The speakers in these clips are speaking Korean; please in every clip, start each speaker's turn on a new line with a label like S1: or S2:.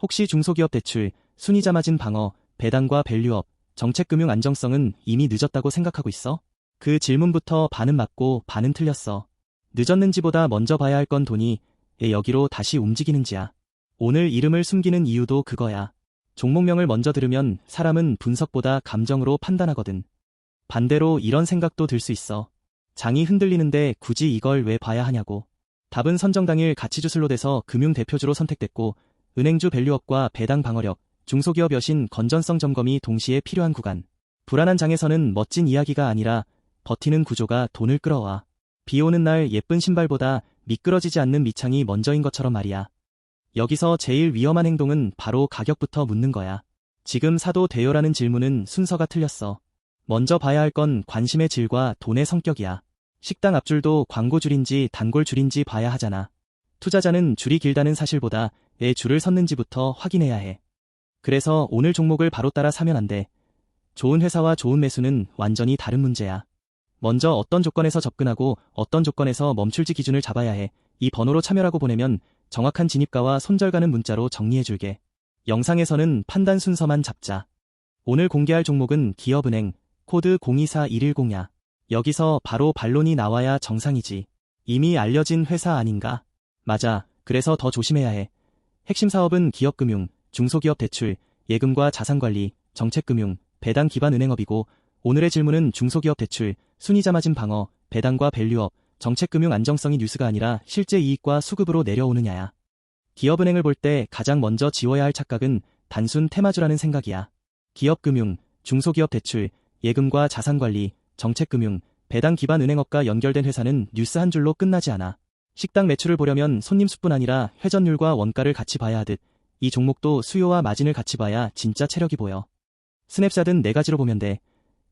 S1: 혹시 중소기업 대출, 순이자 마진 방어, 배당과 밸류업, 정책금융 안정성은 이미 늦었다고 생각하고 있어? 그 질문부터 반은 맞고 반은 틀렸어. 늦었는지보다 먼저 봐야 할 건 돈이 왜 여기로 다시 움직이는지야. 오늘 이름을 숨기는 이유도 그거야. 종목명을 먼저 들으면 사람은 분석보다 감정으로 판단하거든. 반대로 이런 생각도 들 수 있어. 장이 흔들리는데 굳이 이걸 왜 봐야 하냐고. 답은 선정 당일 가치주술로 돼서 금융 대표주로 선택됐고, 은행주 밸류업과 배당 방어력, 중소기업 여신 건전성 점검이 동시에 필요한 구간. 불안한 장에서는 멋진 이야기가 아니라 버티는 구조가 돈을 끌어와. 비 오는 날 예쁜 신발보다 미끄러지지 않는 밑창이 먼저인 것처럼 말이야. 여기서 제일 위험한 행동은 바로 가격부터 묻는 거야. 지금 사도 돼요라는 질문은 순서가 틀렸어. 먼저 봐야 할 건 관심의 질과 돈의 성격이야. 식당 앞줄도 광고줄인지 단골줄인지 봐야 하잖아. 투자자는 줄이 길다는 사실보다 왜 줄을 섰는지부터 확인해야 해. 그래서 오늘 종목을 바로 따라 사면 안 돼. 좋은 회사와 좋은 매수는 완전히 다른 문제야. 먼저 어떤 조건에서 접근하고 어떤 조건에서 멈출지 기준을 잡아야 해. 이 번호로 참여라고 보내면 정확한 진입가와 손절가는 문자로 정리해줄게. 영상에서는 판단 순서만 잡자. 오늘 공개할 종목은 기업은행, 코드 024110야. 여기서 바로 반론이 나와야 정상이지. 이미 알려진 회사 아닌가? 맞아. 그래서 더 조심해야 해. 핵심 사업은 기업금융, 중소기업 대출, 예금과 자산관리, 정책금융, 배당 기반 은행업이고, 오늘의 질문은 중소기업 대출, 순이자 마진 방어, 배당과 밸류업, 정책금융 안정성이 뉴스가 아니라 실제 이익과 수급으로 내려오느냐야. 기업은행을 볼 때 가장 먼저 지워야 할 착각은 단순 테마주라는 생각이야. 기업금융, 중소기업 대출, 예금과 자산관리, 정책금융, 배당 기반 은행업과 연결된 회사는 뉴스 한 줄로 끝나지 않아. 식당 매출을 보려면 손님 수뿐 아니라 회전율과 원가를 같이 봐야 하듯 이 종목도 수요와 마진을 같이 봐야 진짜 체력이 보여. 스냅샷은 네 가지로 보면 돼.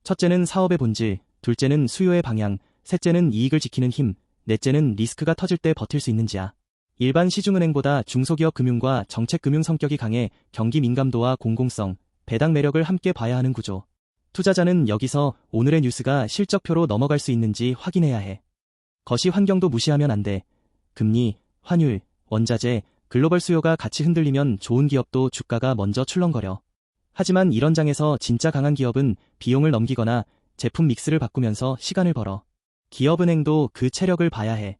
S1: 첫째는 사업의 본질, 둘째는 수요의 방향, 셋째는 이익을 지키는 힘, 넷째는 리스크가 터질 때 버틸 수 있는지야. 일반 시중은행보다 중소기업 금융과 정책금융 성격이 강해 경기 민감도와 공공성, 배당 매력을 함께 봐야 하는 구조. 투자자는 여기서 오늘의 뉴스가 실적표로 넘어갈 수 있는지 확인해야 해. 거시 환경도 무시하면 안 돼. 금리, 환율, 원자재, 글로벌 수요가 같이 흔들리면 좋은 기업도 주가가 먼저 출렁거려. 하지만 이런 장에서 진짜 강한 기업은 비용을 넘기거나 제품 믹스를 바꾸면서 시간을 벌어. 기업은행도 그 체력을 봐야 해.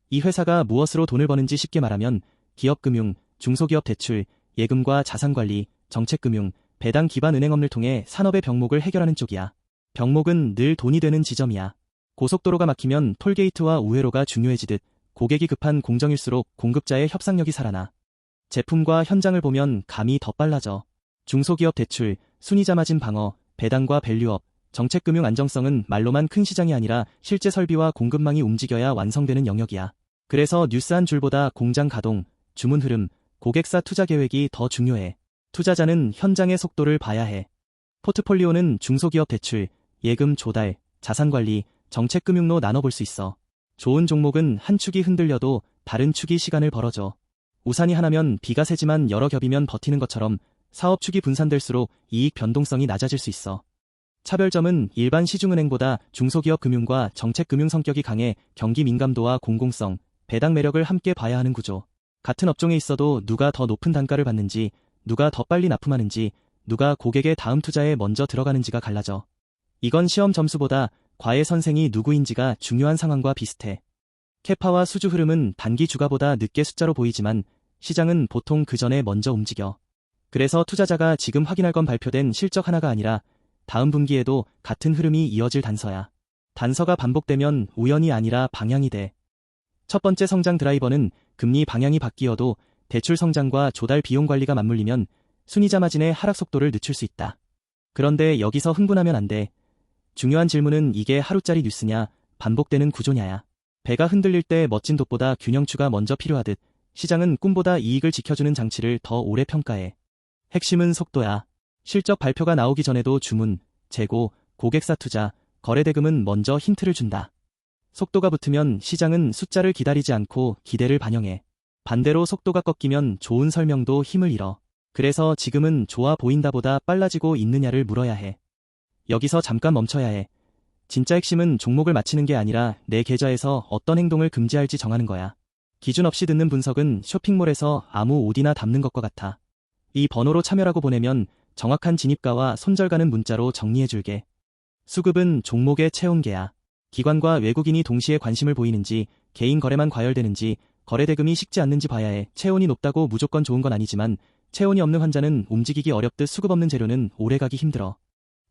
S1: 이 회사가 무엇으로 돈을 버는지 쉽게 말하면 기업금융, 중소기업 대출, 예금과 자산관리, 정책금융, 배당 기반 은행업을 통해 산업의 병목을 해결하는 쪽이야. 병목은 늘 돈이 되는 지점이야. 고속도로가 막히면 톨게이트와 우회로가 중요해지듯 고객이 급한 공정일수록 공급자의 협상력이 살아나. 제품과 현장을 보면 감이 더 빨라져. 중소기업 대출, 순이자 마진 방어, 배당과 밸류업, 정책금융 안정성은 말로만 큰 시장이 아니라 실제 설비와 공급망이 움직여야 완성되는 영역이야. 그래서 뉴스 한 줄보다 공장 가동, 주문 흐름, 고객사 투자 계획이 더 중요해. 투자자는 현장의 속도를 봐야 해. 포트폴리오는 중소기업 대출, 예금 조달, 자산관리, 정책금융로 나눠볼 수 있어. 좋은 종목은 한 축이 흔들려도 다른 축이 시간을 벌어줘. 우산이 하나면 비가 새지만 여러 겹이면 버티는 것처럼 사업 축이 분산될수록 이익 변동성이 낮아질 수 있어. 차별점은 일반 시중은행보다 중소기업 금융과 정책금융 성격이 강해 경기 민감도와 공공성, 배당 매력을 함께 봐야 하는 구조. 같은 업종에 있어도 누가 더 높은 단가를 받는지, 누가 더 빨리 납품하는지, 누가 고객의 다음 투자에 먼저 들어가는지가 갈라져. 이건 시험 점수보다 과외 선생이 누구인지가 중요한 상황과 비슷해. 캐파와 수주 흐름은 단기 주가보다 늦게 숫자로 보이지만 시장은 보통 그 전에 먼저 움직여. 그래서 투자자가 지금 확인할 건 발표된 실적 하나가 아니라 다음 분기에도 같은 흐름이 이어질 단서야. 단서가 반복되면 우연이 아니라 방향이 돼. 첫 번째 성장 드라이버는 금리 방향이 바뀌어도 대출 성장과 조달 비용 관리가 맞물리면 순이자 마진의 하락 속도를 늦출 수 있다. 그런데 여기서 흥분하면 안 돼. 중요한 질문은 이게 하루짜리 뉴스냐, 반복되는 구조냐야. 배가 흔들릴 때 멋진 돛보다 균형추가 먼저 필요하듯 시장은 꿈보다 이익을 지켜주는 장치를 더 오래 평가해. 핵심은 속도야. 실적 발표가 나오기 전에도 주문, 재고, 고객사 투자, 거래대금은 먼저 힌트를 준다. 속도가 붙으면 시장은 숫자를 기다리지 않고 기대를 반영해. 반대로 속도가 꺾이면 좋은 설명도 힘을 잃어. 그래서 지금은 좋아 보인다보다 빨라지고 있느냐를 물어야 해. 여기서 잠깐 멈춰야 해. 진짜 핵심은 종목을 맞히는 게 아니라 내 계좌에서 어떤 행동을 금지할지 정하는 거야. 기준 없이 듣는 분석은 쇼핑몰에서 아무 옷이나 담는 것과 같아. 이 번호로 참여라고 보내면 정확한 진입가와 손절가는 문자로 정리해줄게. 수급은 종목의 체온계야. 기관과 외국인이 동시에 관심을 보이는지, 개인 거래만 과열되는지, 거래 대금이 식지 않는지 봐야 해. 체온이 높다고 무조건 좋은 건 아니지만 체온이 없는 환자는 움직이기 어렵듯 수급 없는 재료는 오래가기 힘들어.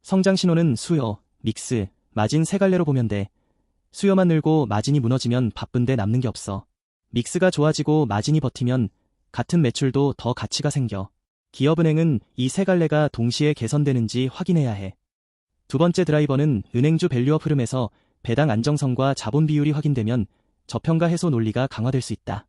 S1: 성장 신호는 수요, 믹스, 마진 세 갈래로 보면 돼. 수요만 늘고 마진이 무너지면 바쁜데 남는 게 없어. 믹스가 좋아지고 마진이 버티면 같은 매출도 더 가치가 생겨. 기업은행은 이 세 갈래가 동시에 개선되는지 확인해야 해. 두 번째 드라이버는 은행주 밸류업 흐름에서 배당 안정성과 자본 비율이 확인되면 저평가 해소 논리가 강화될 수 있다.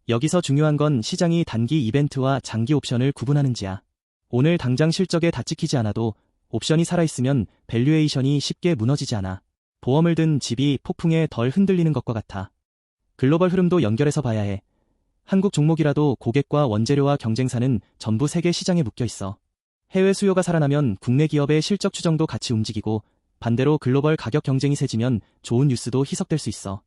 S1: 여기서 중요한 건 시장이 단기 이벤트와 장기 옵션을 구분하는지야. 오늘 당장 실적에 다 찍히지 않아도 옵션이 살아있으면 밸류에이션이 쉽게 무너지지 않아. 보험을 든 집이 폭풍에 덜 흔들리는 것과 같아. 글로벌 흐름도 연결해서 봐야 해. 한국 종목이라도 고객과 원재료와 경쟁사는 전부 세계 시장에 묶여 있어. 해외 수요가 살아나면 국내 기업의 실적 추정도 같이 움직이고 반대로 글로벌 가격 경쟁이 세지면 좋은 뉴스도 희석될 수 있어.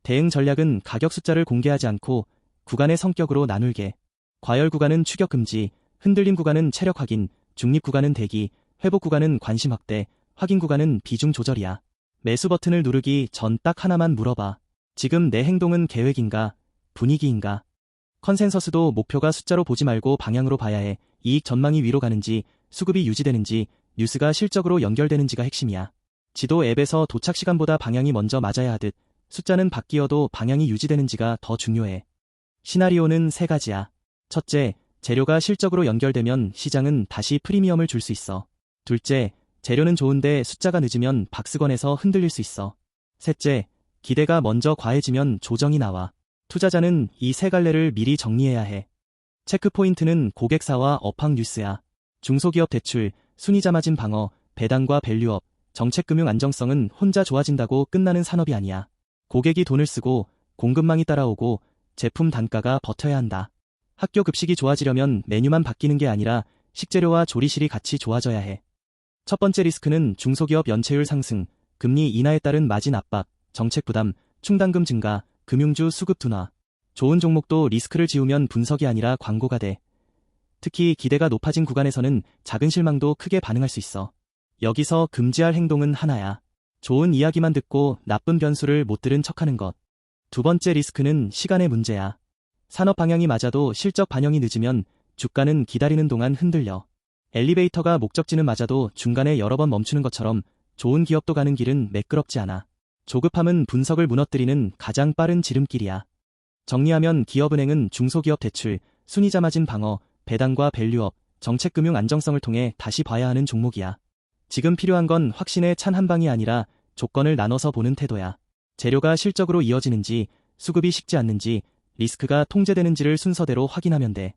S1: 대응 전략은 가격 숫자를 공개하지 않고 구간의 성격으로 나눌게. 과열 구간은 추격 금지, 흔들림 구간은 체력 확인, 중립 구간은 대기, 회복 구간은 관심 확대, 확인 구간은 비중 조절이야. 매수 버튼을 누르기 전 딱 하나만 물어봐. 지금 내 행동은 계획인가, 분위기인가? 컨센서스도 목표가 숫자로 보지 말고 방향으로 봐야 해. 이익 전망이 위로 가는지, 수급이 유지되는지, 뉴스가 실적으로 연결되는지가 핵심이야. 지도 앱에서 도착 시간보다 방향이 먼저 맞아야 하듯 숫자는 바뀌어도 방향이 유지되는지가 더 중요해. 시나리오는 세 가지야. 첫째, 재료가 실적으로 연결되면 시장은 다시 프리미엄을 줄 수 있어. 둘째, 재료는 좋은데 숫자가 늦으면 박스권에서 흔들릴 수 있어. 셋째, 기대가 먼저 과해지면 조정이 나와. 투자자는 이 세 갈래를 미리 정리해야 해. 체크포인트는 고객사와 업황 뉴스야. 중소기업 대출, 순이자 마진 방어, 배당과 밸류업, 정책금융 안정성은 혼자 좋아진다고 끝나는 산업이 아니야. 고객이 돈을 쓰고 공급망이 따라오고 제품 단가가 버텨야 한다. 학교 급식이 좋아지려면 메뉴만 바뀌는 게 아니라 식재료와 조리실이 같이 좋아져야 해. 첫 번째 리스크는 중소기업 연체율 상승, 금리 인하에 따른 마진 압박, 정책 부담, 충당금 증가, 금융주 수급 둔화. 좋은 종목도 리스크를 지우면 분석이 아니라 광고가 돼. 특히 기대가 높아진 구간에서는 작은 실망도 크게 반응할 수 있어. 여기서 금지할 행동은 하나야. 좋은 이야기만 듣고 나쁜 변수를 못 들은 척하는 것. 두 번째 리스크는 시간의 문제야. 산업 방향이 맞아도 실적 반영이 늦으면 주가는 기다리는 동안 흔들려. 엘리베이터가 목적지는 맞아도 중간에 여러 번 멈추는 것처럼 좋은 기업도 가는 길은 매끄럽지 않아. 조급함은 분석을 무너뜨리는 가장 빠른 지름길이야. 정리하면 기업은행은 중소기업 대출, 순이자 마진 방어, 배당과 밸류업, 정책금융 안정성을 통해 다시 봐야 하는 종목이야. 지금 필요한 건 확신에 찬 한방이 아니라 조건을 나눠서 보는 태도야. 재료가 실적으로 이어지는지, 수급이 식지 않는지, 리스크가 통제되는지를 순서대로 확인하면 돼.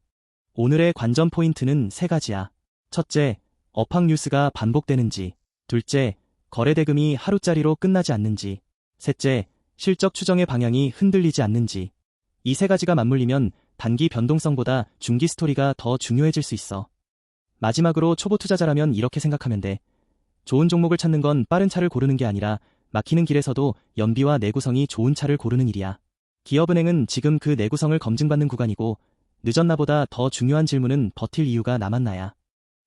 S1: 오늘의 관전 포인트는 세 가지야. 첫째, 업황 뉴스가 반복되는지. 둘째, 거래 대금이 하루짜리로 끝나지 않는지. 셋째, 실적 추정의 방향이 흔들리지 않는지. 이 세 가지가 맞물리면 단기 변동성보다 중기 스토리가 더 중요해질 수 있어. 마지막으로 초보 투자자라면 이렇게 생각하면 돼. 좋은 종목을 찾는 건 빠른 차를 고르는 게 아니라 막히는 길에서도 연비와 내구성이 좋은 차를 고르는 일이야. 기업은행은 지금 그 내구성을 검증받는 구간이고 늦었나보다 더 중요한 질문은 버틸 이유가 남았나야.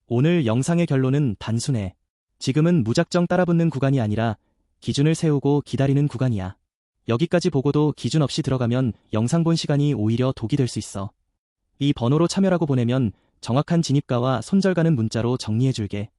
S1: 오늘 영상의 결론은 단순해. 지금은 무작정 따라붙는 구간이 아니라 기준을 세우고 기다리는 구간이야. 여기까지 보고도 기준 없이 들어가면 영상 본 시간이 오히려 독이 될 수 있어. 이 번호로 참여라고 보내면 정확한 진입가와 손절가는 문자로 정리해줄게.